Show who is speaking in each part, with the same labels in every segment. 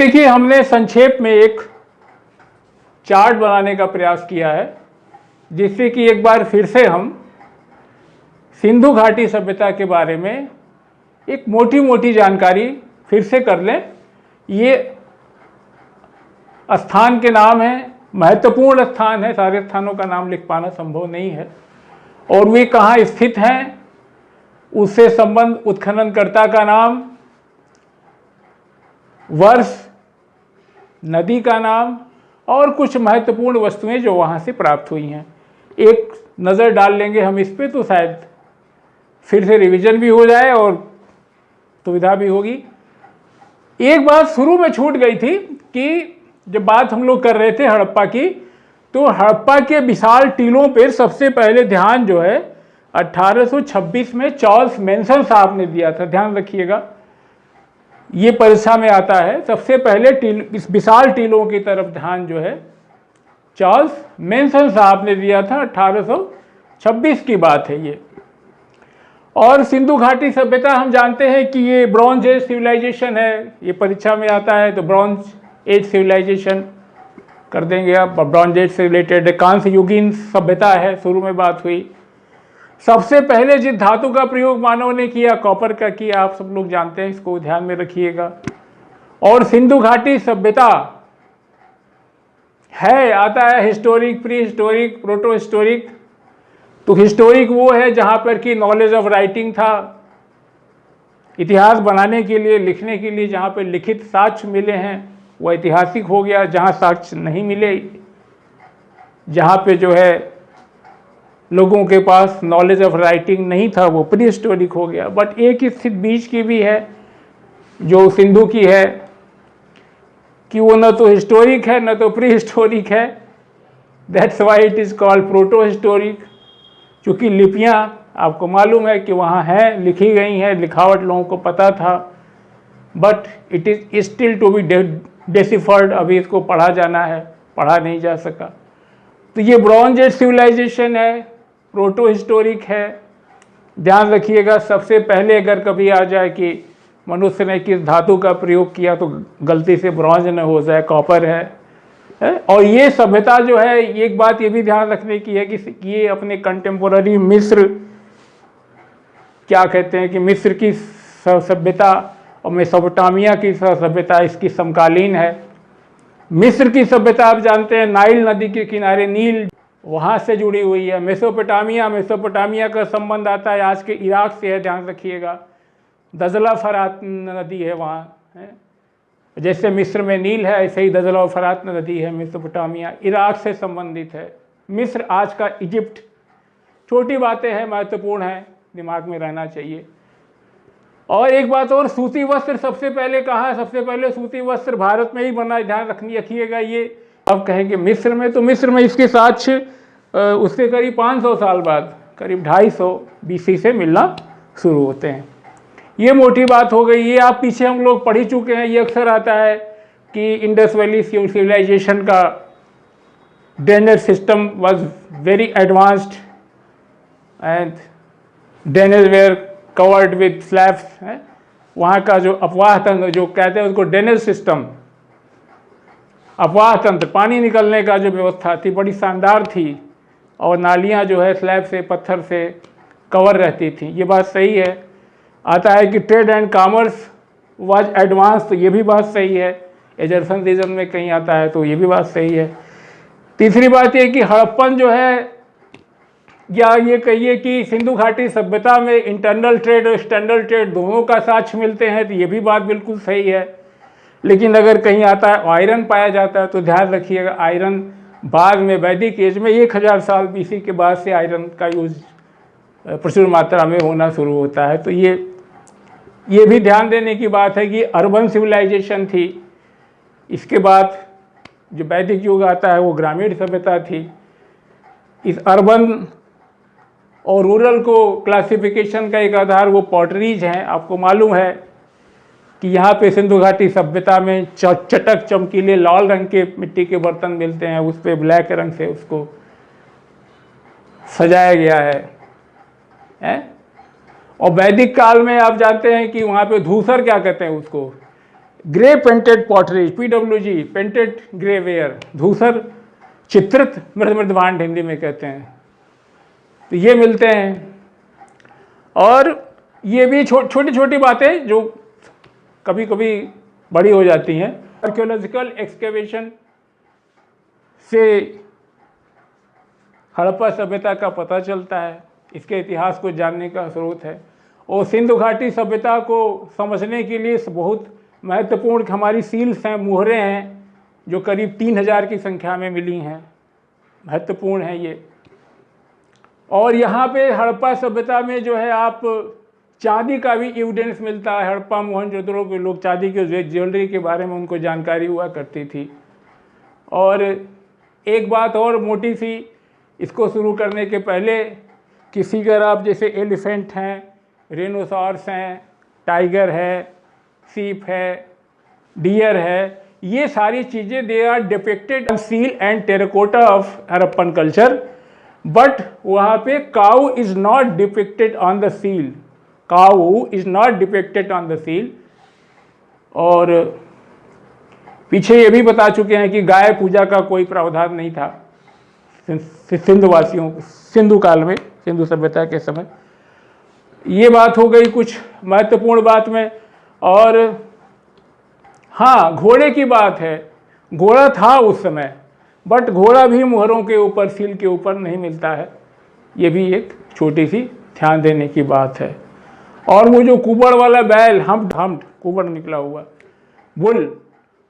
Speaker 1: देखिए, हमने संक्षेप में एक चार्ट बनाने का प्रयास किया है जिससे कि एक बार फिर से हम सिंधु घाटी सभ्यता के बारे में एक मोटी मोटी जानकारी फिर से कर लें। ये स्थान के नाम हैं, महत्वपूर्ण स्थान है, सारे स्थानों का नाम लिख पाना संभव नहीं है, और वे कहाँ स्थित हैं, उससे संबंध, उत्खननकर्ता का नाम, वर्ष, नदी का नाम और कुछ महत्वपूर्ण वस्तुएं जो वहाँ से प्राप्त हुई हैं। एक नज़र डाल लेंगे हम इस पे तो शायद फिर से रिवीजन भी हो जाए और सुविधा भी होगी। एक बात शुरू में छूट गई थी कि जब बात हम लोग कर रहे थे हड़प्पा की, तो हड़प्पा के विशाल टीलों पर सबसे पहले ध्यान जो है 1826 में चार्ल्स मैनसन साहब ने दिया था। ध्यान रखिएगा, ये परीक्षा में आता है। सबसे पहले इस विशाल टीलों की तरफ ध्यान जो है चार्ल्स मैनसन साहब ने दिया था। 1826 की बात है ये। और सिंधु घाटी सभ्यता हम जानते हैं कि ये ब्रॉन्ज एज सिविलाइजेशन है, ये परीक्षा में आता है, तो ब्रॉन्ज एज सिविलाइजेशन कर देंगे आप। ब्रॉन्ज एज से रिलेटेड कांस्य युगीन सभ्यता है, शुरू में बात हुई। सबसे पहले जिस धातु का प्रयोग मानव ने किया, कॉपर का किया, आप सब लोग जानते हैं, इसको ध्यान में रखिएगा। और सिंधु घाटी सभ्यता है, आता है historic, pre historic, proto historic. तो हिस्टोरिक वो है जहाँ पर कि नॉलेज ऑफ राइटिंग था, इतिहास बनाने के लिए, लिखने के लिए जहाँ पर लिखित साक्ष्य मिले हैं वह ऐतिहासिक हो गया। जहाँ साक्ष्य नहीं मिले, जहाँ पे जो है लोगों के पास नॉलेज ऑफ राइटिंग नहीं था, वो प्री हिस्टोरिक हो गया। बट एक स्थिति बीच की भी है जो सिंधु की है कि वो न तो हिस्टोरिक है न तो प्री हिस्टोरिक है। That's why it is called proto historic. चूँकि लिपियाँ आपको मालूम है कि वहाँ हैं, लिखी गई हैं, लिखावट लोगों को पता था, but it is still to be deciphered. अभी इसको पढ़ा जाना है, पढ़ा नहीं जा सका। तो ये ब्रॉन्ज एज सिविलाइजेशन है, प्रोटो हिस्टोरिक है। ध्यान रखिएगा, सबसे पहले अगर कभी आ जाए कि मनुष्य ने किस धातु का प्रयोग किया तो गलती से ब्रॉन्ज न हो जाए, कॉपर है। और ये सभ्यता जो है, एक बात ये भी ध्यान रखने की है कि ये अपने कंटेम्पोररी मिस्र, क्या कहते हैं कि मिस्र की सभ्यता और मेसोपोटामिया की सभ्यता इसकी समकालीन है। मिस्र की सभ्यता आप जानते हैं नाइल नदी के किनारे, नील वहाँ से जुड़ी हुई है। मेसोपोटामिया का संबंध आता है आज के इराक से है, ध्यान रखिएगा। दजला फरात नदी है वहाँ है। जैसे मिस्र में नील है, ऐसे ही दजला फरात नदी है। मेसोपोटामिया इराक से संबंधित है। मिस्र आज का इजिप्ट। छोटी बातें हैं, महत्वपूर्ण है, दिमाग में रहना चाहिए। और एक बात और, सूती वस्त्र सबसे पहले कहाँ? सबसे पहले सूती वस्त्र भारत में ही बना, ध्यान रखिएगा। ये अब कहेंगे मिस्र में, तो मिस्र में इसके साक्ष्य उससे करीब 500 साल बाद, करीब 250 BC से मिलना शुरू होते हैं। ये मोटी बात हो गई। ये आप पीछे हम लोग पढ़ ही चुके हैं। ये अक्सर आता है कि इंडस वैली सिविलाइजेशन का drainage system was very advanced and drainage were covered with slabs है। वहाँ का जो अपवाह तंत्र जो कहते हैं उसको ड्रेनेज सिस्टम, अपवाह तंत्र, पानी निकलने का जो व्यवस्था थी बड़ी शानदार थी, और नालियाँ जो है स्लैब से, पत्थर से कवर रहती थी। ये बात सही है। आता है कि trade and commerce was advance, तो ये भी बात सही है। एजरसन रीजन में कहीं आता है तो ये भी बात सही है। तीसरी बात ये कि हड़प्पन जो है, या ये कहिए कि सिंधु घाटी सभ्यता में इंटरनल ट्रेड और एक्सटर्नल ट्रेड दोनों का साक्ष्य मिलते हैं, तो ये भी बात बिल्कुल सही है। लेकिन अगर कहीं आता है आयरन पाया जाता है तो ध्यान रखिएगा, आयरन बाद में वैदिक एज में 1000 साल BC के बाद से आयरन का यूज प्रचुर मात्रा में होना शुरू होता है। तो ये भी ध्यान देने की बात है कि अर्बन सिविलाइजेशन थी। इसके बाद जो वैदिक युग आता है वो ग्रामीण सभ्यता थी। इस अर्बन और रूरल को क्लासिफिकेशन का एक आधार वो पॉटरीज हैं। आपको मालूम है कि यहाँ पे सिंधु घाटी सभ्यता में चटक चमकीले लाल रंग के मिट्टी के बर्तन मिलते हैं, उस पर ब्लैक रंग से उसको सजाया गया है? और वैदिक काल में आप जानते हैं कि वहाँ पे धूसर, क्या कहते हैं उसको, grey painted potteries, PWG, painted grey ware, धूसर चित्रित मृदभांड हिंदी में कहते हैं, तो ये मिलते हैं। और ये भी छोटी छोटी बातें जो कभी कभी बड़ी हो जाती हैं। आर्कियोलॉजिकल एक्सकेवेशन से हड़प्पा सभ्यता का पता चलता है, इसके इतिहास को जानने का स्रोत है। और सिंधु घाटी सभ्यता को समझने के लिए बहुत महत्वपूर्ण हमारी सील्स हैं, मुहरें हैं, जो करीब 3000 की संख्या में मिली हैं, महत्वपूर्ण है ये। और यहाँ पे हड़प्पा सभ्यता में जो है आप चांदी का भी एविडेंस मिलता है। हड़प्पा मोहनजोदड़ो के लोग चांदी के ज्वेलरी के बारे में उनको जानकारी हुआ करती थी। और एक बात और मोटी सी, इसको शुरू करने के पहले कि फिगर आप जैसे एलिफेंट हैं, रेनोसॉर्स हैं, टाइगर है, सीप है, डियर है, ये सारी चीज़ें they are depicted seal and terracotta of Harappan culture, but वहाँ पे cow is not depicted on the seal, cow is not depicted on the seal. और पीछे ये भी बता चुके हैं कि गाय पूजा का कोई प्रावधान नहीं था सिंधुवासियों, सिंधु काल में, सिंधु सभ्यता के समय। ये बात हो गई कुछ महत्वपूर्ण बात में। और हाँ, घोड़े की बात है, घोड़ा था उस समय, बट घोड़ा भी मुहरों के ऊपर, सील के ऊपर नहीं मिलता है। ये भी एक छोटी सी ध्यान देने की बात है। और वो जो कुबड़ वाला बैल, हम्ड कुबड़ निकला हुआ बुल,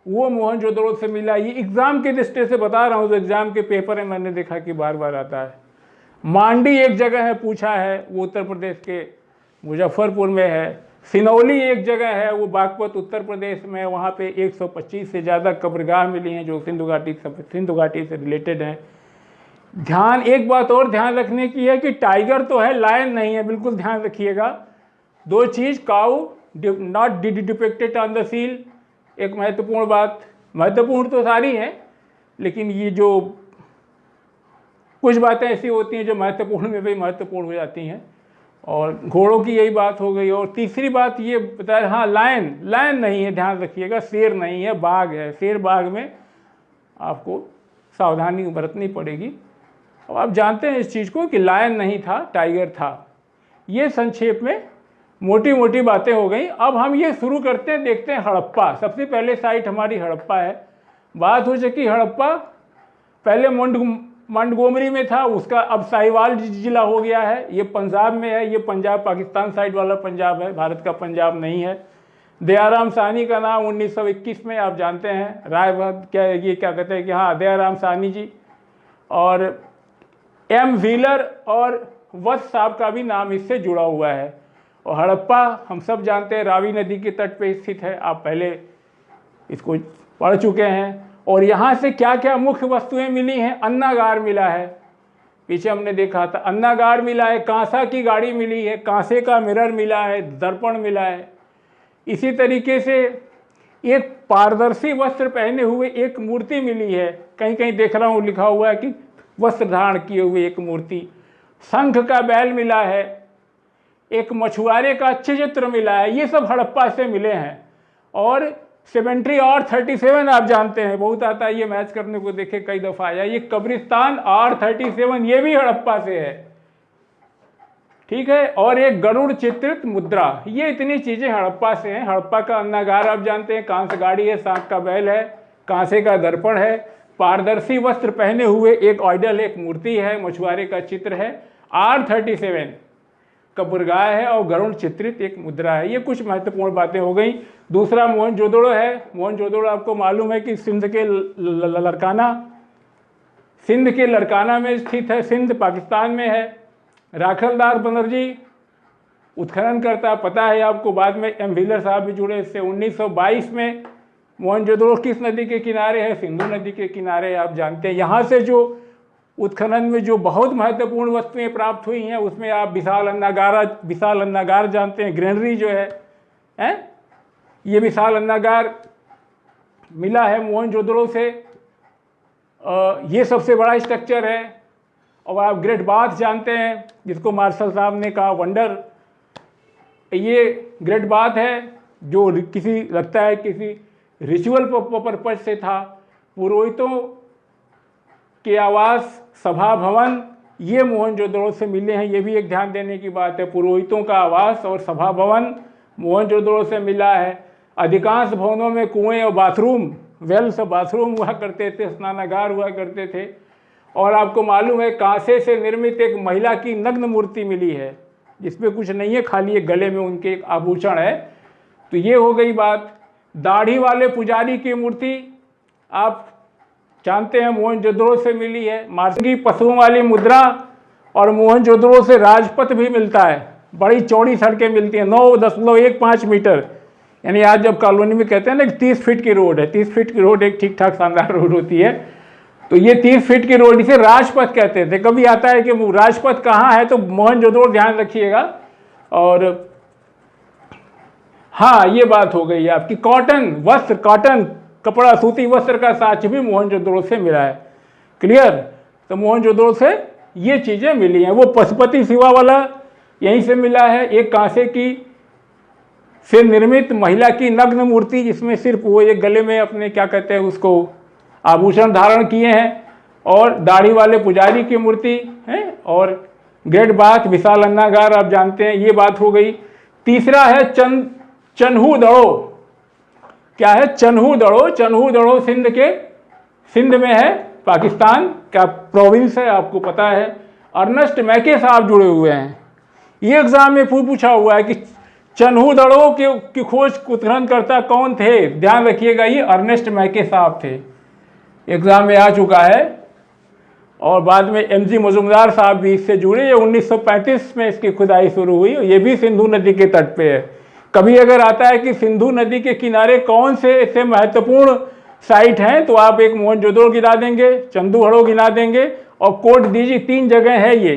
Speaker 1: वो मोहनजोदड़ो से मिला। ये एग्ज़ाम के दृष्टि से बता रहा हूँ, तो एग्ज़ाम के पेपर में मैंने देखा कि बार बार आता है। मांडी एक जगह है, पूछा है, वो उत्तर प्रदेश के मुजफ्फरपुर में है। सिनौली एक जगह है, वो बागपत उत्तर प्रदेश में, वहाँ पे 125 से ज़्यादा कब्रगाह मिली हैं जो सिंधु घाटी से रिलेटेड हैं। एक बात और ध्यान रखने की है कि टाइगर तो है, लायन नहीं है, बिल्कुल ध्यान रखिएगा। दो चीज़, cow not depicted on the seal, एक महत्वपूर्ण बात। महत्वपूर्ण तो सारी है, लेकिन ये जो कुछ बातें ऐसी होती हैं जो महत्वपूर्ण में भी महत्वपूर्ण हो जाती हैं। और घोड़ों की यही बात हो गई। और तीसरी बात ये बताया, हाँ, लायन नहीं है, ध्यान रखिएगा, शेर नहीं है, बाघ है। शेर बाघ में आपको सावधानी बरतनी पड़ेगी। अब आप जानते हैं इस चीज़ को कि लायन नहीं था, टाइगर था। ये संक्षेप में मोटी मोटी बातें हो गई। अब हम ये शुरू करते हैं, देखते हैं हड़प्पा। सबसे पहले साइट हमारी हड़प्पा है। बात हो चुकी हड़प्पा पहले मंडगोमरी में था, उसका अब साहिवाल जिला हो गया है। ये पंजाब में है, ये पंजाब पाकिस्तान साइड वाला पंजाब है, भारत का पंजाब नहीं है। दयाराम साहनी का नाम 1921 में आप जानते हैं, क्या कहते हैं कि हाँ, दयाराम साहनी जी। और एम व्हीलर और वत्स साहब का भी नाम इससे जुड़ा हुआ है। और हड़प्पा हम सब जानते हैं, रावी नदी के तट पे स्थित है, आप पहले इसको पढ़ चुके हैं। और यहाँ से क्या क्या मुख्य वस्तुएं मिली हैं? अन्नागार मिला है, पीछे हमने देखा था, अन्नागार मिला है, कांसा की गाड़ी मिली है, कांसे का मिरर मिला है, दर्पण मिला है। इसी तरीके से एक पारदर्शी वस्त्र पहने हुए एक मूर्ति मिली है, कहीं कहीं देख रहा हूँ लिखा हुआ है कि वस्त्र धारण किए हुए एक मूर्ति। शंख का बैल मिला है, एक मछुआरे का चित्र मिला है। ये सब हड़प्पा से मिले हैं। और सेमेंट्री R37 आप जानते हैं, बहुत आता है ये मैच करने को, देखे कई दफ़ा आया। ये कब्रिस्तान R37 ये भी हड़प्पा से है, ठीक है। और एक गरुड़ चित्रित मुद्रा, ये इतनी चीज़ें हड़प्पा से हैं। हड़प्पा का अन्नागार आप जानते हैं, कांस्य गाड़ी है, सांप का बैल है, कांसे का दर्पण है, पारदर्शी वस्त्र पहने हुए एक आइडल, एक मूर्ति है, मछुआरे का चित्र है, R37 कब्रगाह है, और गरुड़ चित्रित एक मुद्रा है। ये कुछ महत्वपूर्ण बातें हो गई। दूसरा मोहनजोदड़ो है। मोहनजोदड़ो आपको मालूम है कि सिंध के लड़काना में स्थित है, सिंध पाकिस्तान में है। राखलदास बनर्जी उत्खनन करता, पता है आपको। बाद में एम व्हीलर साहब भी जुड़े इससे। 1922 में मोहनजोदड़ो किस नदी के किनारे है? सिंधु नदी के किनारे, आप जानते हैं। यहाँ से जो उत्खनन में जो बहुत महत्वपूर्ण वस्तुएं प्राप्त हुई हैं, उसमें आप विशाल अन्नागार जानते हैं, ग्रेनरी जो है ये विशाल अन्नागार मिला है मोहनजोदड़ो से। ये सबसे बड़ा स्ट्रक्चर है। और आप ग्रेट बाथ जानते हैं, जिसको मार्शल साहब ने कहा वंडर, ये ग्रेट बाथ है। जो किसी लगता है किसी रिचुअल पर्पज से था। पुरोहितों के आवास, सभा भवन, ये मोहनजोदड़ो से मिले हैं, ये भी एक ध्यान देने की बात है। पुरोहितों का आवास और सभा भवन मोहनजोदड़ो से मिला है। अधिकांश भवनों में कुएं और बाथरूम, वेल्स, बाथरूम हुआ करते थे, स्नानागार हुआ करते थे। और आपको मालूम है कांसे से निर्मित एक महिला की नग्न मूर्ति मिली है, जिसमें कुछ नहीं है, खाली एक गले में उनके एक आभूषण है। तो ये हो गई बात। दाढ़ी वाले पुजारी की मूर्ति आप जानते हैं मोहनजोदड़ो से मिली है। मार्सगी पशुओं वाली मुद्रा, और मोहनजोदड़ो से राजपथ भी मिलता है। बड़ी चौड़ी सड़कें मिलती हैं, 9.15 मीटर, यानी आज जब कॉलोनी में कहते हैं ना कि 30 फीट की रोड है, 30 फीट की रोड एक ठीक ठाक शानदार रोड होती है, तो ये 30 फीट की रोड इसे राजपथ कहते थे। कभी आता है कि राजपथ कहाँ है तो मोहनजोदड़ो, ध्यान रखिएगा। और हाँ, ये बात हो गई आपकी। कॉटन वस्त्र, कॉटन कपड़ा, सूती वस्त्र का साक्ष्य भी मोहनजोदड़ो से मिला है। क्लियर? तो मोहनजोदड़ो से ये चीज़ें मिली हैं। वो पशुपति शिवा वाला यहीं से मिला है। एक कांसे की से निर्मित महिला की नग्न मूर्ति, जिसमें सिर्फ वो एक गले में अपने क्या कहते हैं उसको आभूषण धारण किए हैं, और दाढ़ी वाले पुजारी की मूर्ति है, और ग्रेट बाथ, विशाल अन्नागार, आप जानते हैं। ये बात हो गई। तीसरा है चन्हू-दड़ो। क्या है? चन्हू-दड़ो। चन्हू-दड़ो सिंध में है, पाकिस्तान का प्रोविंस है, आपको पता है। अर्नेस्ट मैके साहब जुड़े हुए हैं। ये एग्जाम में पूछा हुआ है कि चन्हू-दड़ो की खोज उत्खननकर्ता कौन थे? ध्यान रखिएगा, ये अर्नेस्ट मैके साहब थे। एग्जाम में आ चुका है। और बाद में एमजी मजुमदार साहब भी इससे जुड़े। ये 1935 में इसकी खुदाई शुरू हुई, ये भी सिंधु नदी के तट पे है। कभी अगर आता है कि सिंधु नदी के किनारे कौन से ऐसे महत्वपूर्ण साइट हैं, तो आप एक मोहनजोदड़ो गिना देंगे, चंदूहड़ो गिना देंगे, और कोट दीजी, 3 जगह है ये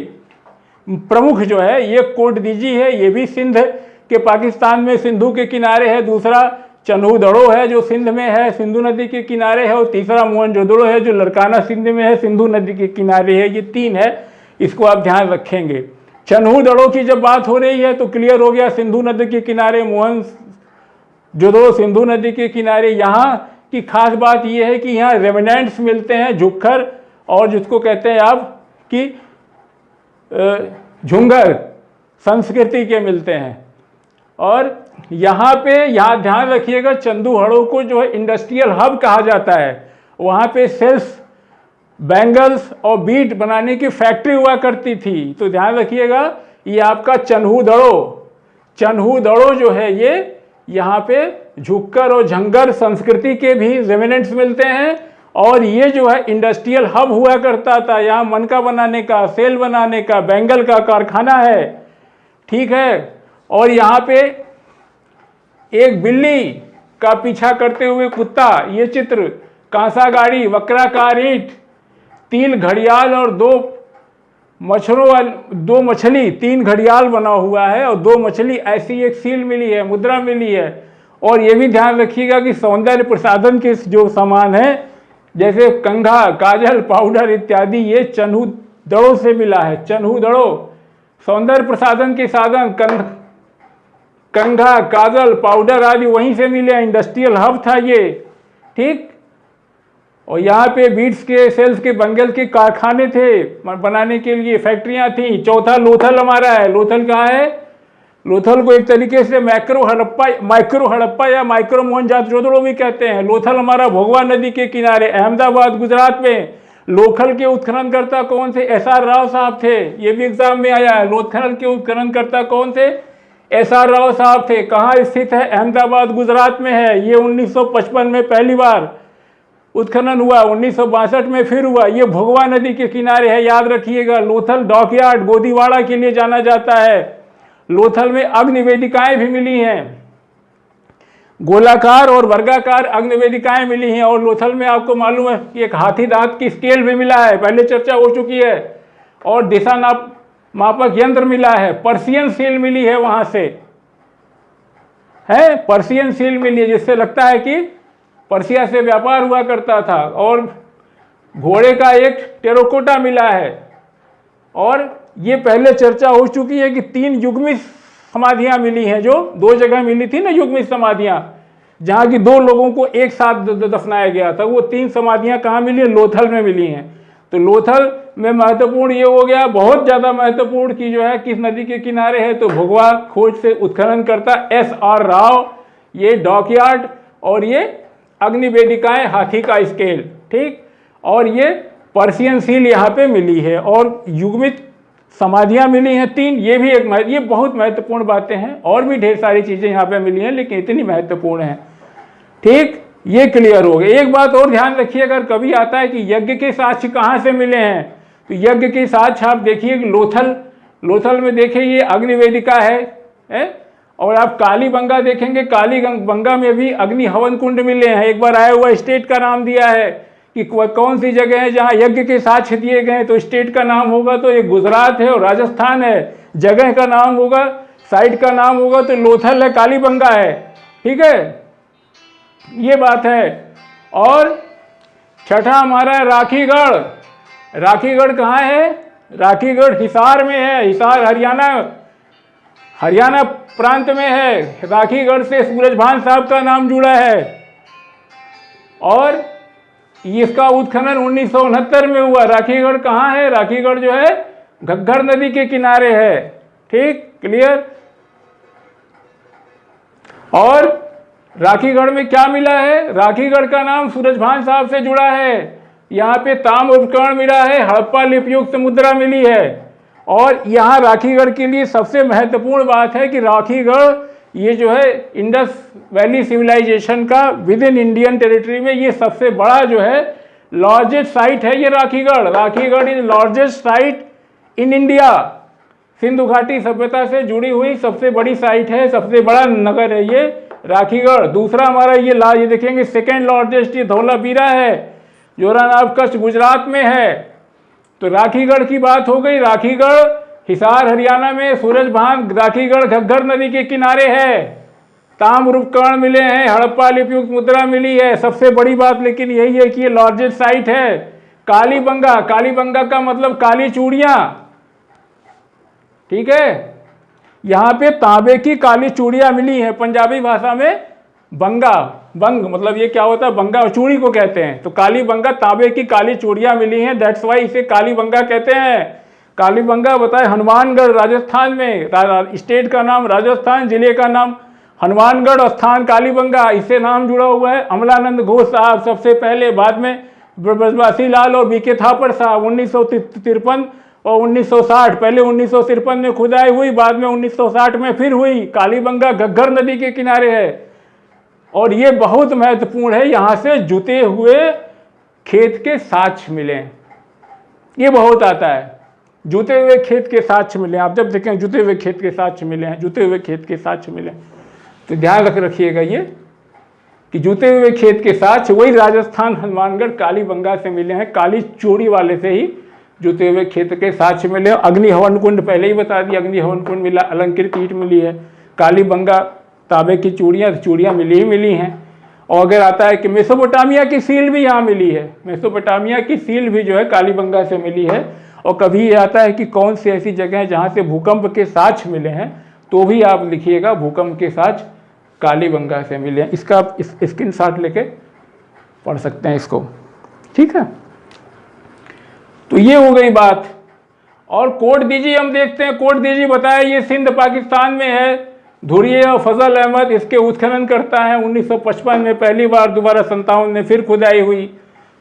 Speaker 1: प्रमुख जो है। ये कोट दीजी है, ये भी सिंध के पाकिस्तान में सिंधु के किनारे है। दूसरा चन्हू-दड़ो है जो सिंध में है, सिंधु नदी के किनारे है। और तीसरा मोहनजोदड़ो है जो लड़काना सिंध में है, सिंधु नदी के किनारे है। ये 3 है, इसको आप ध्यान रखेंगे। चन्हू-दड़ो की जब बात हो रही है तो क्लियर हो गया, सिंधु नदी के किनारे मोहनजोदड़ो, सिंधु नदी के किनारे। यहाँ की खास बात यह है कि यहाँ रेमिनेंट्स मिलते हैं, झुक्खर, और जिसको कहते हैं आप कि झुंगर संस्कृति के मिलते हैं। और यहाँ पे ध्यान रखिएगा, चंदूहड़ो को जो है इंडस्ट्रियल हब कहा जाता है। वहाँ पे सेल्स, बैंगल्स और बीट बनाने की फैक्ट्री हुआ करती थी। तो ध्यान रखिएगा, ये आपका चन्हू-दड़ो जो है, ये यहाँ पे झुक्कर और झंगर संस्कृति के भी रेमिनेंट्स मिलते हैं। और ये जो है इंडस्ट्रियल हब हुआ करता था। यहाँ मनका बनाने का, सेल बनाने का, बैंगल का कारखाना है। ठीक है? और यहाँ पे एक बिल्ली का पीछा करते हुए कुत्ता, ये चित्र, कांसा गाड़ी, वक्राकार ईंट, 3 घड़ियाल और 2 मछली, 3 घड़ियाल बना हुआ है और 2 मछली, ऐसी एक सील मिली है, मुद्रा मिली है। और ये भी ध्यान रखिएगा कि सौंदर्य प्रसाधन के जो सामान है, जैसे कंघा, काजल, पाउडर इत्यादि, ये चन्हू-दड़ो से मिला है। चन्हू-दड़ो सौंदर्य प्रसाधन के साधन, कंघा, काजल, पाउडर आदि वहीं से मिले। इंडस्ट्रियल हब था ये। ठीक? और यहाँ पे बीट्स के, सेल्स के, बंगल के कारखाने थे, बनाने के लिए फैक्ट्रियाँ थी। चौथा लोथल हमारा है। लोथल कहाँ है? लोथल को एक तरीके से माइक्रो हड़प्पा या माइक्रो मोहनजोदड़ो भी कहते हैं। लोथल हमारा भोगवा नदी के किनारे, अहमदाबाद, गुजरात में। लोथल के उत्खननकर्ता कौन थे? SR राव साहब थे। ये भी एग्जाम में आया है। लोथल के उत्खननकर्ता कौन थे? SR राव साहब थे। कहाँ स्थित है? अहमदाबाद, गुजरात में है। ये 1955 में पहली बार उत्खनन हुआ, 1962 में फिर हुआ। ये भोगवा नदी के किनारे है, याद रखिएगा। लोथल डॉकयार्ड, गोदीवाड़ा के लिए जाना जाता है। लोथल में अग्निवेदिकाएं भी मिली हैं, गोलाकार और वर्गाकार अग्निवेदिकाएं मिली हैं। और लोथल में आपको मालूम है कि एक हाथी दांत की स्केल भी मिला है, पहले चर्चा हो चुकी है। और दिशा मापक यंत्र मिला है। पर्शियन सील मिली है, वहां से है पर्शियन सील मिली है, जिससे लगता है कि पर्शिया से व्यापार हुआ करता था। और घोड़े का एक टेराकोटा मिला है। और ये पहले चर्चा हो चुकी है कि 3 युग्मी समाधियां मिली हैं, जो 2 जगह मिली थी ना युग्मित समाधियां, जहां की 2 लोगों को एक साथ दफनाया गया था, वो 3 समाधियां कहाँ मिली हैं? लोथल में मिली हैं। तो लोथल में महत्वपूर्ण ये हो गया, बहुत ज़्यादा महत्वपूर्ण कि जो है किस नदी के किनारे है, तो भुगवा खोज से उत्खनन करता SR राव, ये डॉकयार्ड, और ये अग्निवेदिकाएं हाथी का स्केल, ठीक, और ये पर्शियन सील यहाँ पे मिली है, और युग्मित समाधियाँ मिली हैं 3, ये भी ये बहुत महत्वपूर्ण बातें हैं, और भी ढेर सारी चीज़ें यहाँ पे मिली हैं, लेकिन इतनी महत्वपूर्ण हैं, ठीक, ये क्लियर हो गया। एक बात और ध्यान रखिए, अगर कभी आता है कि यज्ञ के साक्ष्य कहाँ से मिले हैं, तो यज्ञ के साक्ष्य आप देखिए कि लोथल में देखिए ये अग्निवेदिका है, और आप कालीबंगा देखेंगे, कालीबंगा में भी अग्नि हवन कुंड मिले हैं। एक बार आया हुआ स्टेट का नाम दिया है कि कौन सी जगह है जहाँ यज्ञ के साक्ष्य दिए गए, तो स्टेट का नाम होगा तो ये गुजरात है और राजस्थान है, जगह का नाम होगा, साइट का नाम होगा तो लोथल है, कालीबंगा है, ठीक है, ये बात है। और छठा हमारा राखीगढ़। राखीगढ़ कहाँ है? राखीगढ़ हिसार में है, हिसार हरियाणा प्रांत में है। राखीगढ़ से सूरजभान साहब का नाम जुड़ा है, और इसका उत्खनन 1969 में हुआ। राखीगढ़ कहाँ है? राखीगढ़ जो है घग्गर नदी के किनारे है, ठीक, क्लियर। और राखीगढ़ में क्या मिला है? राखीगढ़ का नाम सूरजभान साहब से जुड़ा है। यहाँ पे ताम्र उपकरण मिला है, हड़प्पा लिपियुक्त मुद्रा मिली है। और यहाँ राखीगढ़ के लिए सबसे महत्वपूर्ण बात है कि राखीगढ़ ये जो है इंडस वैली सिविलाइजेशन का विद इन इंडियन टेरिटरी में ये सबसे बड़ा जो है लार्जेस्ट साइट है ये Rakhigarh. Rakhigarh is largest site in India. Sindhu घाटी सभ्यता से जुड़ी हुई सबसे बड़ी साइट है, सबसे बड़ा नगर है ये राखीगढ़। दूसरा हमारा ये देखेंगे सेकेंड लार्जेस्ट ये धौलावीरा है, जोरानाव कच्छ गुजरात में है। तो राखीगढ़ की बात हो गई। राखीगढ़ हिसार हरियाणा में, सूरजभान राखीगढ़ घग्गर नदी के किनारे है। ताम्र उपकरण मिले हैं, हड़प्पा लिपियुक्त मुद्रा मिली है। सबसे बड़ी बात लेकिन यही है कि ये लार्जेस्ट साइट है। कालीबंगा, कालीबंगा का मतलब काली चूड़ियाँ, ठीक है। यहाँ पे तांबे की काली चूड़ियाँ मिली हैं। पंजाबी भाषा में बंग मतलब ये क्या होता है? बंगा चूड़ी को कहते हैं। तो कालीबंगा तांबे की काली चूड़ियाँ मिली हैं, दैट्स वाई इसे कालीबंगा कहते हैं। कालीबंगा बताए हनुमानगढ़ राजस्थान में, स्टेट का नाम राजस्थान, जिले का नाम हनुमानगढ़ और स्थान कालीबंगा, इससे नाम जुड़ा हुआ है। अमलानंद घोष साहब सबसे पहले, बाद में ब्रजवासी लाल और बीके थापर साहब 1953 और 1960, पहले 1953 में खुदाई हुई, बाद में 1960 में फिर हुई। कालीबंगा घग्गर नदी के किनारे है। और ये बहुत महत्वपूर्ण है, यहाँ से जुते हुए खेत के साक्ष्य मिले, ये बहुत आता है, जुते हुए खेत के साक्ष्य मिले। आप जब देखें जुते हुए खेत के साक्ष्य मिले हैं, जुते हुए खेत के साक्ष्य मिले, तो ध्यान रखिएगा ये कि जुते हुए खेत के साक्ष्य वही राजस्थान हनुमानगढ़ कालीबंगा से मिले हैं। काली चूड़ी वाले से ही जुते हुए खेत के साक्ष्य मिले। अग्नि हवन कुंड पहले ही बता दिया, अग्नि हवन कुंड मिला, अलंकृत ईंट मिली है। कालीबंगा तांबे की चूड़ियाँ मिली हैं। और अगर आता है कि मेसोपोटामिया की सील भी यहाँ मिली है, मेसोपोटामिया की सील भी जो है कालीबंगा से मिली है। और कभी ये आता है कि कौन सी ऐसी जगह है जहाँ से भूकंप के साक्ष्य मिले हैं, तो भी आप लिखिएगा भूकंप के साक्ष्य कालीबंगा से मिले हैं। इसका आप स्क्रीनशॉट लेके पढ़ सकते हैं इसको, ठीक है। तो ये हो गई बात। और कोट दीजिए, हम देखते हैं कोट दीजिए बताया ये सिंध पाकिस्तान में है। धुरिये और फजल अहमद इसके उत्खनन करता है 1955 में पहली बार, दोबारा 57 में फिर खुदाई हुई।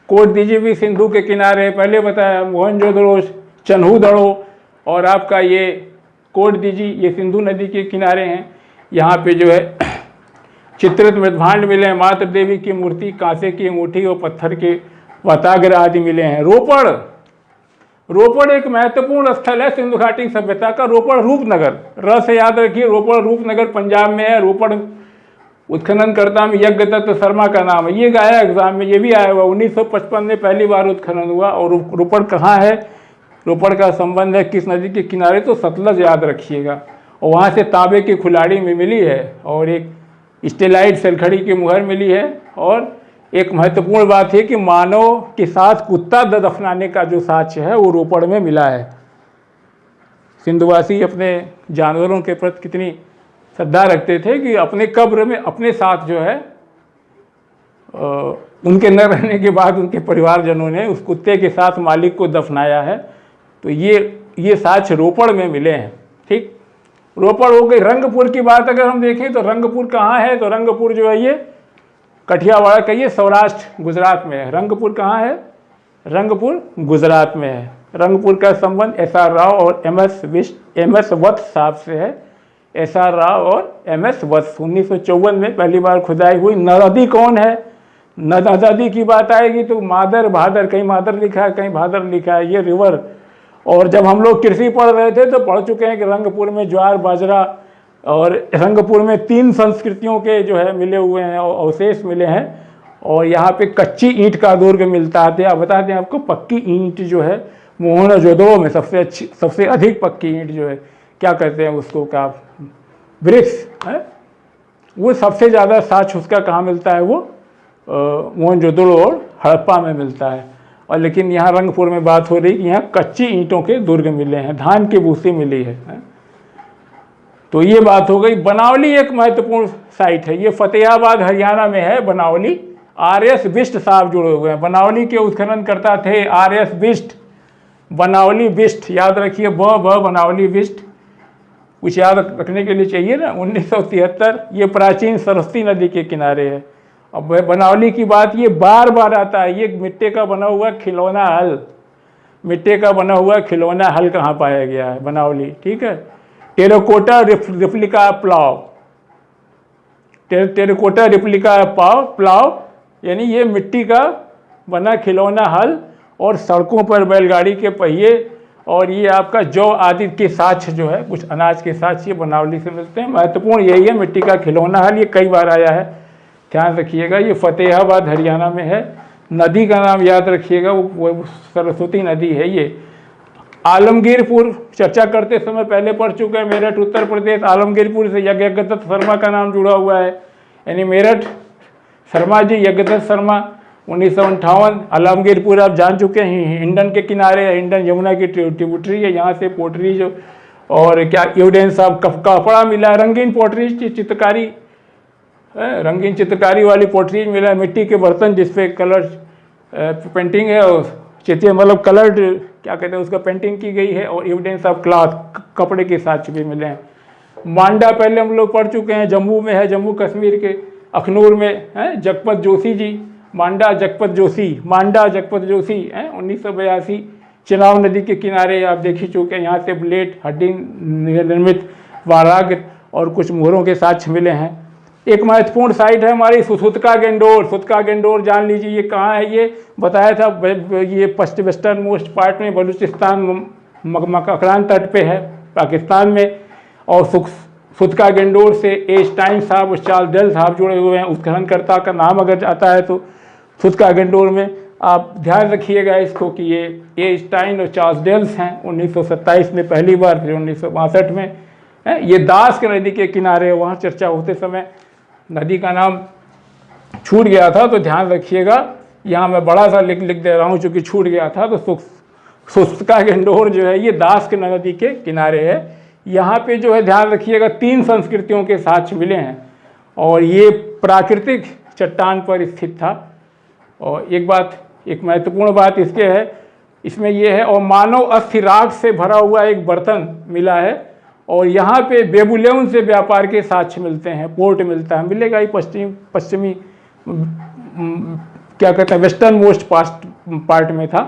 Speaker 1: कोट दीजिए भी सिंधु के किनारे, पहले बताया मोहनजोदड़ो, चन्हूदड़ो, और आपका ये कोट दीजिए ये सिंधु नदी के किनारे हैं। यहाँ पे जो है चित्रित मृदभांड मिले हैं, मातृ देवी की मूर्ति, कांसे की अंगूठी और पत्थर के वताग्र आदि मिले हैं। रोपड़ एक महत्वपूर्ण स्थल है सिंधु घाटी सभ्यता का। रोपड़ रूपनगर, र से याद रखिए, रोपड़ रूपनगर पंजाब में है। रोपड़ उत्खनन करता में यज्ञदत्त शर्मा का नाम है, ये आया एग्जाम में, ये भी आया हुआ 1955 में पहली बार उत्खनन हुआ। और रोपड़ कहाँ है, रोपड़ का संबंध है किस नदी के किनारे, तो सतलज याद रखिएगा। और वहाँ से तांबे की खुलाड़ी में मिली है, और एक स्टेलाइट सलखड़ी की मुहर मिली है। और एक महत्वपूर्ण बात है कि मानव के साथ कुत्ता दफनाने का जो साक्ष्य है वो रोपड़ में मिला है। सिंधुवासी अपने जानवरों के प्रति कितनी श्रद्धा रखते थे कि अपने कब्र में अपने साथ जो है उनके न रहने के बाद उनके परिवारजनों ने उस कुत्ते के साथ मालिक को दफनाया है। तो ये साक्ष्य रोपड़ में मिले हैं। ठीक, रोपड़ हो गई। रंगपुर की बात अगर हम देखें तो रंगपुर कहाँ है, तो रंगपुर जो है ये कठियावाड़ का, ये सौराष्ट्र गुजरात में है। रंगपुर कहाँ है, रंगपुर गुजरात में है। रंगपुर का संबंध एस.आर. राव और एम.एस. वत्स साहब से है। एस.आर. राव और एम.एस. वत्स 1954 में पहली बार खुदाई हुई। नदी कौन है, नदी की बात आएगी तो मादर भादर, कहीं मादर लिखा है कहीं भादर लिखा है, ये रिवर। और जब हम लोग कृषि पढ़ रहे थे तो पढ़ चुके हैं कि रंगपुर में ज्वार बाजरा, और रंगपुर में 3 संस्कृतियों के जो है मिले हुए हैं, अवशेष मिले हैं। और यहाँ पे कच्ची ईंट का दुर्ग मिलता है। आप बताते हैं आपको, पक्की ईंट जो है मोहनजोदड़ो में सबसे अधिक पक्की ईंट जो है, क्या कहते हैं उसको, क्या ब्रिक्स है, वो सबसे ज़्यादा साक्ष्य उसका कहाँ मिलता है, वो मोहनजोदड़ो और हड़प्पा में मिलता है। और लेकिन यहाँ रंगपुर में बात हो रही कि यहाँ कच्ची ईंटों के दुर्ग मिले हैं, धान की भूसी मिली है। तो ये बात हो गई। बनावली एक महत्वपूर्ण साइट है, ये फतेहाबाद हरियाणा में है। बनावली आर.एस. बिष्ट साहब जुड़े हुए हैं। बनावली के उत्खननकर्ता थे आर.एस. बिष्ट। बनावली बिष्ट याद रखिए, बनावली बिष्ट कुछ याद रखने के लिए चाहिए ना। 1973, ये प्राचीन सरस्वती नदी के किनारे है। अब बनावली की बात ये बार बार आता है। ये मिट्टी का बना हुआ खिलौना हल, मिट्टी का बना हुआ खिलौना हल कहाँ पाया गया है, बनावली। ठीक है, terracotta replica plough, terracotta replica plough यानी ये मिट्टी का बना खिलौना हल, और सड़कों पर बैलगाड़ी के पहिए, और ये आपका जौ आदि के साक्ष्य जो है, कुछ अनाज के साक्ष्य ये बनावली से मिलते हैं। महत्वपूर्ण यही है, मिट्टी का खिलौना हल, ये कई बार आया है, ध्यान रखिएगा। ये फतेहाबाद हरियाणा में है। नदी का नाम याद रखिएगा, वो सरस्वती नदी है। ये आलमगीरपुर चर्चा करते समय पहले पढ़ चुके हैं, मेरठ उत्तर प्रदेश। आलमगीरपुर से यज्ञदत्त शर्मा का नाम जुड़ा हुआ है, यानी मेरठ शर्मा जी, यज्ञदत्त शर्मा 1958। आलमगीरपुर आप जान चुके हैं, हिंडन के किनारे है, हिंडन यमुना की ट्रिब्यूटरी है, यहाँ से पोटरी जो, और क्या एविडेंस आप कपड़ा मिला, रंगीन पोटरी चित्रकारी, रंगीन चित्रकारी वाली पोटरी मिला, मिट्टी के बर्तन जिसपे कलर पेंटिंग है, और चित्र मतलब कलर्ड क्या कहते हैं उसका पेंटिंग की गई है, और एविडेंस ऑफ क्लॉथ कपड़े के साक्ष्य भी मिले हैं। मांडा पहले हम लोग पढ़ चुके हैं, जम्मू में है, जम्मू कश्मीर के अखनूर में है। जगपत जोशी जी, मांडा जगपत जोशी, मांडा जगपत जोशी है 1982। चिनाब नदी के किनारे आप देख ही चुके हैं, यहाँ से ब्लेड हड्डी निर्मित वाराग और कुछ मोहरों के साक्ष्य मिले हैं। एक महत्वपूर्ण साइट है हमारी सुतका गेंडोर। सुतका गेंडोर जान लीजिए ये कहाँ है, ये बताया था, ये वेस्टर्न मोस्ट पार्ट में बलूचिस्तान मकरान तट पे है, पाकिस्तान में। और सुतका गेंडोर से एस्टाइन साहब और चार्ल्स डेल साहब जुड़े हुए हैं। उत्खननकर्ता का नाम अगर आता है तो सुतका गेंडोर में आप ध्यान रखिएगा इसको कि ये एस्टाइन और चार्ल्स डेल्स हैं। 1927 में पहली बार, फिर 1962 में है। ये दास के नदी के किनारे, वहाँ चर्चा होते समय नदी का नाम छूट गया था, तो ध्यान रखिएगा। यहाँ मैं बड़ा सा लिख दे रहा हूँ चूँकि छूट गया था। तो सुतका गेंडोर जो है ये दास के नदी के किनारे है। यहाँ पे जो है ध्यान रखिएगा 3 संस्कृतियों के साक्ष्य मिले हैं, और ये प्राकृतिक चट्टान पर स्थित था। और एक महत्वपूर्ण बात इसके है, इसमें यह है, और मानव अस्थि राख से भरा हुआ एक बर्तन मिला है, और यहाँ पे बेबुलियन से व्यापार के साक्ष्य मिलते हैं, पोर्ट मिलता है, मिलेगा ही पश्चिमी क्या कहते हैं वेस्टर्न मोस्ट पार्ट में था।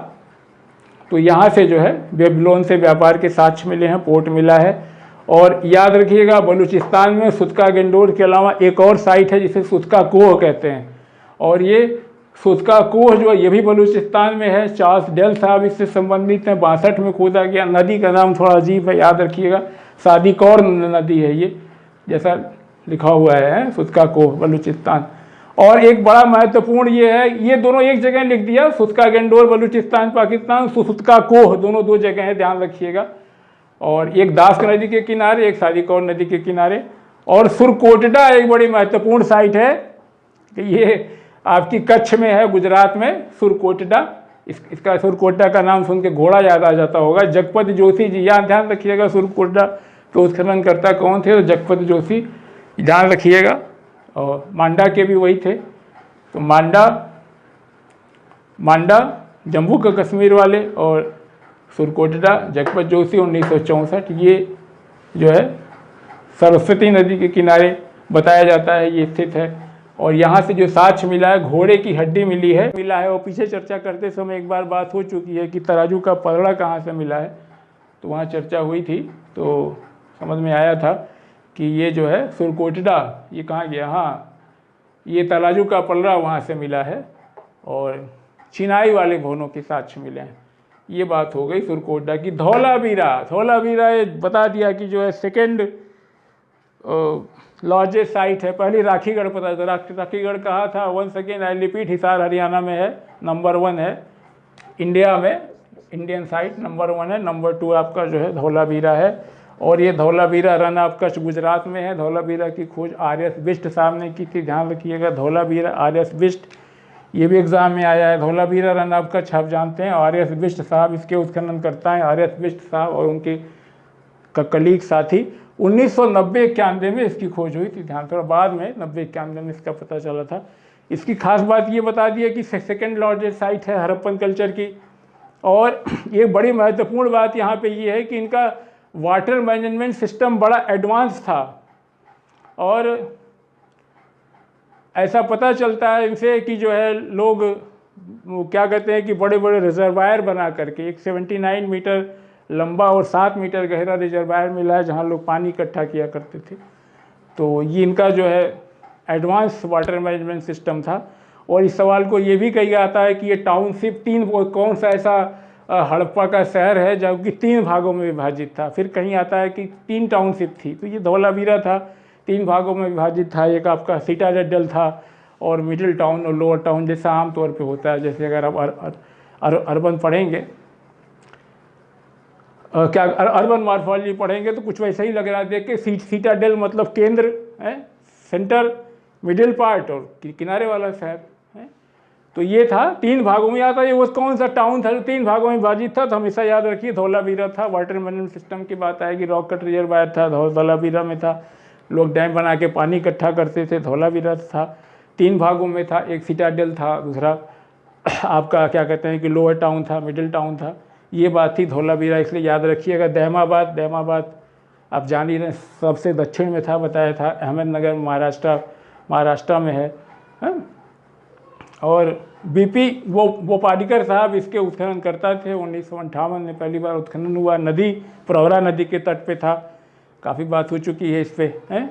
Speaker 1: तो यहाँ से जो है बेबुलोन से व्यापार के साक्ष्य मिले हैं, पोर्ट मिला है। और याद रखिएगा बलूचिस्तान में सुतका गेंडोर के अलावा एक और साइट है जिसे सुतका कोह कहते हैं, और ये सुतका कोह जो है ये भी बलूचिस्तान में है। चार्ल्स डेल साहब इससे संबंधित हैं, 62 में खोदा गया। नदी का नाम थोड़ा अजीब है, याद रखिएगा, सादिकौर नदी है ये, जैसा लिखा हुआ है सुतका कोह बलूचिस्तान। और एक बड़ा महत्वपूर्ण ये है, ये दोनों एक जगह लिख दिया, सुतका गेंडोर बलूचिस्तान पाकिस्तान, सुतका कोह दोनों 2 जगह है, ध्यान रखिएगा। और एक दास नदी के किनारे, एक सादिकौर नदी के किनारे। और सुरकोटडा एक बड़ी महत्वपूर्ण साइट है, कि ये आपकी कच्छ में है, गुजरात में सुरकोटडा। इसका सुरकोटा का नाम सुन के घोड़ा याद आ जाता होगा। जगपति जोशी जी, यहाँ ध्यान रखिएगा, सुरकोटा तो उत्खननकर्ता कौन थे? तो जगपति जोशी, ध्यान रखिएगा। और मांडा के भी वही थे। तो मांडा जम्मू का कश्मीर वाले, और सुरकोटा जगपत जोशी 1964, ये जो है सरस्वती नदी के किनारे बताया जाता है ये स्थित है। और यहाँ से जो साक्ष्य मिला है, घोड़े की हड्डी मिला है। और पीछे चर्चा करते समय एक बार बात हो चुकी है कि तराजू का पलड़ा कहाँ से मिला है, तो वहाँ चर्चा हुई थी, तो समझ में आया था कि ये जो है सुरकोटडा, ये कहाँ गया, हाँ, ये तराजू का पलड़ा वहाँ से मिला है और चिनाई वाले भवनों के साक्ष्य मिले हैं। ये बात हो गई सुरकोटडा की। धौलावीरा ये बता दिया कि जो है सेकेंड लार्जेस्ट साइट है। पहले राखीगढ़ पता था, राखीगढ़ कहाँ था? Once again I repeat, Hisar Haryana में है, नंबर 1 है इंडिया में, इंडियन साइट नंबर 1 है। नंबर 2 आपका जो है धौलावीरा है। और ये धौलावीरा रन ऑफ कच्छ गुजरात में है। धौलावीरा की खोज आर.एस. बिष्ट साहब ने की थी, ध्यान रखिएगा। धौलावीरा, आर.एस. बिष्ट, ये भी एग्जाम में आया है। धौलावीरा रन ऑफ कच्छ आप जानते हैं, आर.एस. बिष्ट साहब इसके उत्खनन करता है। आर.एस. बिष्ट साहब और उनके कलीग साथी 1990-91 में इसकी खोज हुई थी। ध्यान, थोड़ा बाद में 90-91 में इसका पता चला था। इसकी खास बात ये बता दी है कि सेकेंड लार्जेस्ट साइट है हड़प्पन कल्चर की। और ये बड़ी महत्वपूर्ण बात यहाँ पे ये है कि इनका वाटर मैनेजमेंट सिस्टम बड़ा एडवांस था। और ऐसा पता चलता है इनसे कि जो है लोग क्या कहते हैं कि बड़े बड़े रिजर्वायर बना करके, एक 79 मीटर लंबा और 7 मीटर गहरा रिजर्वायर मिला है जहाँ लोग पानी इकट्ठा किया करते थे। तो ये इनका जो है एडवांस वाटर मैनेजमेंट सिस्टम था। और इस सवाल को ये भी कहा जाता है कि ये टाउनशिप कौन सा ऐसा हड़प्पा का शहर है जो कि 3 भागों में विभाजित था। फिर कहीं आता है कि 3 टाउनशिप थी, तो ये धौलावीरा था, 3 भागों में विभाजित था। एक आपका सिटाडेल था और मिडिल टाउन और लोअर टाउन, जैसा आमतौर पे होता है। जैसे अगर आप अर्बन पढ़ेंगे, क्या अर्बन मॉर्फोलॉजी पढ़ेंगे तो कुछ वैसा ही लग रहा है। देख के सिटाडेल मतलब केंद्र है, सेंटर, मिडिल पार्ट और किनारे वाला शहर है। तो ये था 3 भागों में आता है। ये वो कौन सा टाउन था जो 3 भागों में विभाजित था? तो हमेशा याद रखिए धौलावीरा था। वाटर मैनेजमेंट सिस्टम की बात आएगी, रॉक कट रिजर्वायर था, धौलावीरा में था। लोग डैम बना के पानी इकट्ठा करते थे, धौलावीरा था। 3 भागों में था, एक सिटाडेल था, दूसरा आपका क्या कहते हैं कि लोअर टाउन था, मिडिल टाउन था। ये बात थी धौलावीरा, इसलिए याद रखिएगा। दहमाबाद आप जान ही रहे, सबसे दक्षिण में था, बताया था। अहमदनगर महाराष्ट्र में है। और बीपी वो पाडिकर साहब इसके उत्खनन करता थे। 1958 में पहली बार उत्खनन हुआ। नदी प्रवरा नदी के तट पे था। काफ़ी बात हो चुकी है इस पे, हैं,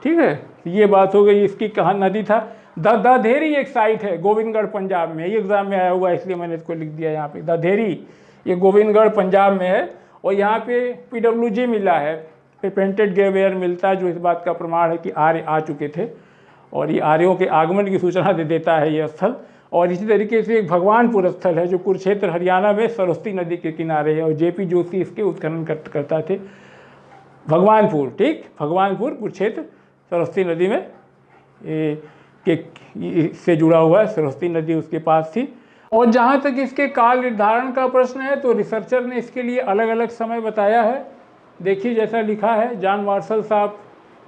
Speaker 1: ठीक है। ये बात हो गई इसकी। कहाँ नदी था? दधेरी एक साइट है गोविंदगढ़ पंजाब में। ये एग्जाम में आया हुआ है इसलिए मैंने इसको लिख दिया यहाँ पे। दधेरी, ये गोविंदगढ़ पंजाब में है। और यहाँ पे PWG मिला है, पेंटेड ग्रेवेयर मिलता है, जो इस बात का प्रमाण है कि आर्य आ चुके थे। और ये आर्यों के आगमन की सूचना दे देता है ये स्थल। और इसी तरीके से एक भगवानपुर स्थल है जो कुरुक्षेत्र हरियाणा में सरस्वती नदी के किनारे है। और JP जोशी इसके उत्खनन करता थे। भगवानपुर, ठीक, भगवानपुर कुरुक्षेत्र सरस्वती नदी में से जुड़ा हुआ है। सरस्वती नदी उसके पास थी। और जहाँ तक इसके काल निर्धारण का प्रश्न है तो रिसर्चर ने इसके लिए अलग अलग समय बताया है। देखिए जैसा लिखा है, जॉन मार्शल साहब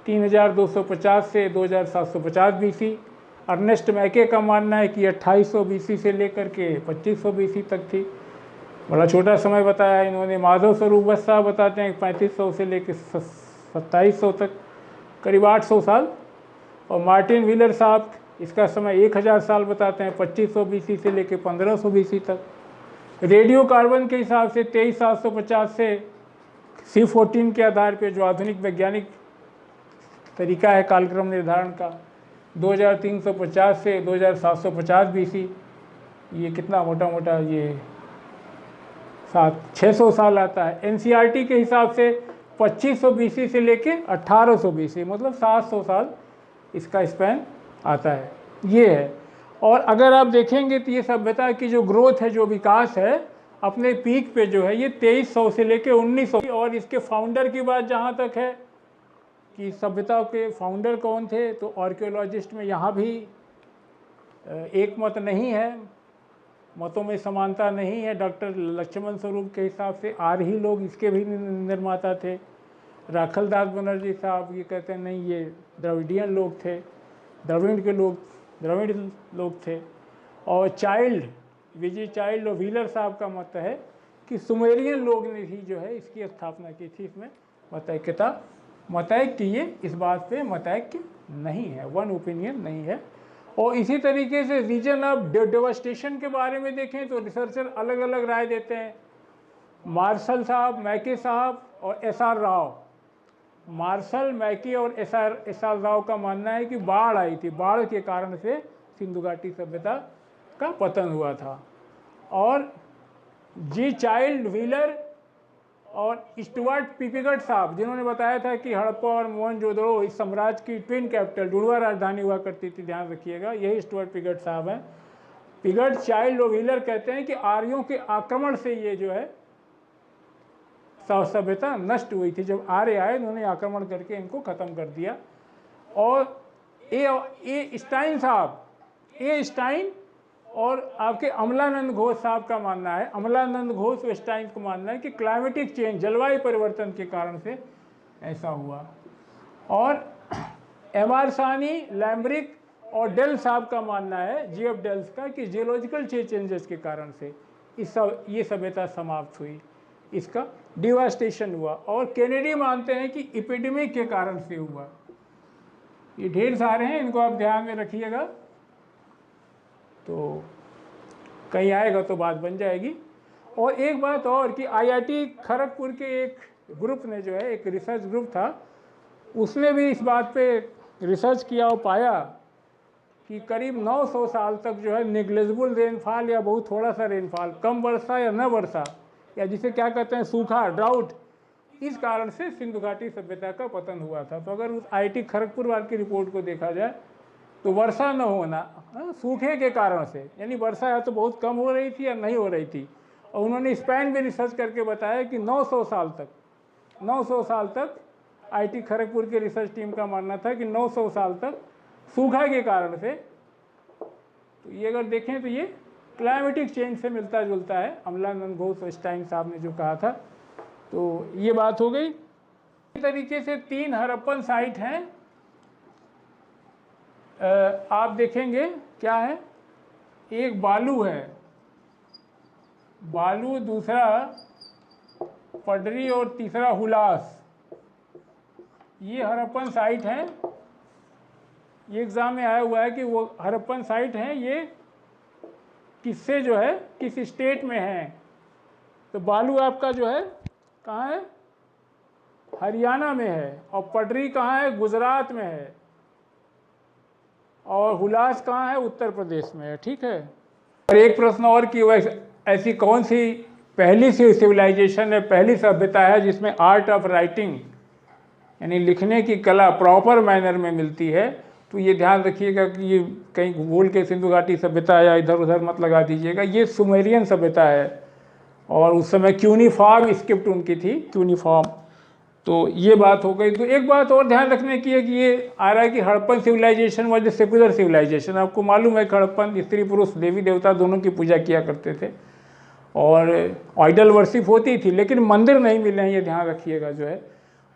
Speaker 1: 3250 से 2750 BC। अर्नेस्ट मैके का मानना है कि 2800 BC से लेकर के 2500 BC तक थी। बड़ा छोटा समय बताया है इन्होंने। माधव स्वरूप साहब बताते हैं 3500 से लेकर 2700 तक, करीब 800 साल। और मार्टिन व्हीलर साहब इसका समय 1000 साल बताते हैं, 2500 BC से लेकर 1500 BC तक। रेडियो कार्बन के हिसाब से 23750 से C14 के आधार पर, जो आधुनिक वैज्ञानिक तरीका है कालक्रम निर्धारण का, 2350 से 2750 BC। ये कितना मोटा मोटा ये 600 साल आता है। NCERT के हिसाब से 2500 BC से लेके 1800 BC, मतलब 700 साल इसका स्पैन आता है। ये है। और अगर आप देखेंगे तो ये सभ्यता की जो ग्रोथ है, जो विकास है, अपने पीक पे जो है ये 2300 से लेके 1900। और इसके फाउंडर की बात जहाँ तक है कि सभ्यता के फाउंडर कौन थे, तो आर्कियोलॉजिस्ट में यहाँ भी एक मत नहीं है। मतों में समानता नहीं है। डॉक्टर लक्ष्मण स्वरूप के हिसाब से आर्ही लोग इसके भी निर्माता थे। राखल दास बनर्जी साहब ये कहते हैं नहीं, ये द्रविडियन लोग थे, द्रविड़ लोग थे। और चाइल्ड, विजय चाइल्ड और व्हीलर साहब का मत है कि सुमेरियन लोग ने ही जो है इसकी स्थापना की थी। इसमें मतैक्य ये इस बात पे मतैक्य नहीं है, वन ओपिनियन नहीं है। और इसी तरीके से रीजन ऑफ डेवास्टेशन के बारे में देखें तो रिसर्चर अलग अलग राय देते हैं। मार्शल साहब, मैके साहब और एसआर राव। मार्शल, मैके और एसआर राव का मानना है कि बाढ़ आई थी, बाढ़ के कारण से सिंधु घाटी सभ्यता का पतन हुआ था। और जी चाइल्ड, व्हीलर और स्टुअर्ट पिपिगट साहब, जिन्होंने बताया था कि हड़प्पा और मोहनजोदड़ो इस साम्राज्य की ट्विन कैपिटल, जुड़वा राजधानी हुआ करती थी, ध्यान रखिएगा, यही स्टुअर्ट पिगट साहब हैं। पिगट, चाइल्ड और व्हीलर कहते हैं कि आर्यों के आक्रमण से ये जो है सभ्यता नष्ट हुई थी। जब आर्य आए उन्होंने आक्रमण करके इनको खत्म कर दिया। और ए स्टाइन साहब, ए स्टाइन और आपके अमलानंद घोष साहब का मानना है, अमलानंद घोष और स्टाइन को मानना है कि क्लाइमेटिक चेंज, जलवायु परिवर्तन के कारण से ऐसा हुआ। और एमआर सानी, लैम्ब्रिक और डेल साहब का मानना है, जीएफ डेल्स का, कि जियोलॉजिकल चेंजेस के कारण से ये सभ्यता समाप्त हुई, इसका डिवास्टेशन हुआ। और केनेडी मानते हैं कि एपिडेमिक के कारण से हुआ। ये ढेर सारे हैं, इनको आप ध्यान में रखिएगा, तो कहीं आएगा तो बात बन जाएगी। और एक बात और कि आईआईटी खड़गपुर के एक ग्रुप ने जो है, एक रिसर्च ग्रुप था, उसने भी इस बात पे रिसर्च किया और पाया कि करीब 900 साल तक जो है निग्लेजिबल रेनफॉल या बहुत थोड़ा सा रेनफॉल, कम वर्षा या न वर्षा, या जिसे क्या कहते हैं सूखा, ड्राउट, इस कारण से सिंधु घाटी सभ्यता का पतन हुआ था। तो अगर उस आईआईटी खड़गपुर वाले की रिपोर्ट को देखा जाए तो वर्षा न होना, सूखे के कारण से, यानी वर्षा या तो बहुत कम हो रही थी या नहीं हो रही थी। और उन्होंने स्पेन में रिसर्च करके बताया कि 900 साल तक आईआईटी खड़गपुर के रिसर्च टीम का मानना था कि 900 साल तक सूखा के कारण से। तो ये अगर देखें तो ये क्लाइमेटिक चेंज से मिलता जुलता है, अमलानंद घोष और स्टाइन साहब ने जो कहा था। तो ये बात हो गई। इस तरीके से 3 हड़प्पन साइट हैं, आप देखेंगे क्या है, एक बालू है, बालू, दूसरा पडरी और तीसरा हुलास। ये हड़प्पन साइट हैं। ये एग्जाम में आया हुआ है कि वो हड़प्पन साइट हैं, ये किससे जो है, किस स्टेट में है। तो बालू आपका जो है कहाँ है, हरियाणा में है। और पडरी कहाँ है, गुजरात में है। और हुलास कहाँ है, उत्तर प्रदेश में है। ठीक है। और एक प्रश्न और कि ऐसी कौन सी पहली सी सिविलाइजेशन है, पहली सभ्यता है जिसमें आर्ट ऑफ राइटिंग यानी लिखने की कला प्रॉपर मैनर में मिलती है। तो ये ध्यान रखिएगा कि ये कहीं भूल के सिंधु घाटी सभ्यता या इधर उधर मत लगा दीजिएगा, ये सुमेरियन सभ्यता है। और उस समय क्यूनिफॉर्म स्क्रिप्ट उनकी थी, क्यूनिफॉर्म। तो ये बात हो गई। तो एक बात और ध्यान रखने की है कि ये आ रहा है कि Harappan civilization was a secular civilization. आपको मालूम है कि हड़प्पन स्त्री पुरुष, देवी देवता दोनों की पूजा किया करते थे और आइडल वर्शिप होती थी, लेकिन मंदिर नहीं मिले हैं, ये ध्यान रखिएगा जो है।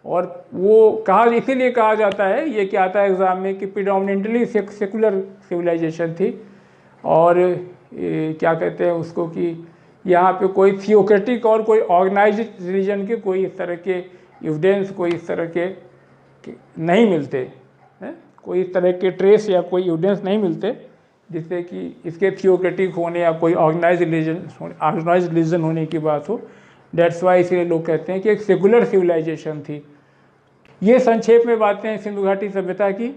Speaker 1: और वो कहा, इसीलिए कहा जाता है, ये क्या आता है एग्जाम में, कि प्रिडोमिनेंटली सेकुलर सिविलाइजेशन थी। और क्या कहते हैं उसको, कि यहाँ पे कोई थियोक्रेटिक और कोई ऑर्गेनाइज्ड रिलीजन के कोई इस तरह के एविडेंस, कोई इस तरह के नहीं मिलते हैं, कोई इस तरह के ट्रेस या कोई एविडेंस नहीं मिलते जिससे कि इसके थियोक्रेटिक होने या कोई ऑर्गेनाइज्ड रिलीजन होने की बात हो। डेट्स वाई इसलिए लोग कहते हैं कि एक सेकुलर सिविलाइजेशन थी। ये संक्षेप में बातें हैं सिंधु घाटी सभ्यता की।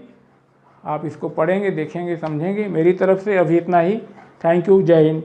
Speaker 1: आप इसको पढ़ेंगे, देखेंगे, समझेंगे। मेरी तरफ से अभी इतना ही। थैंक यू, जय हिंद।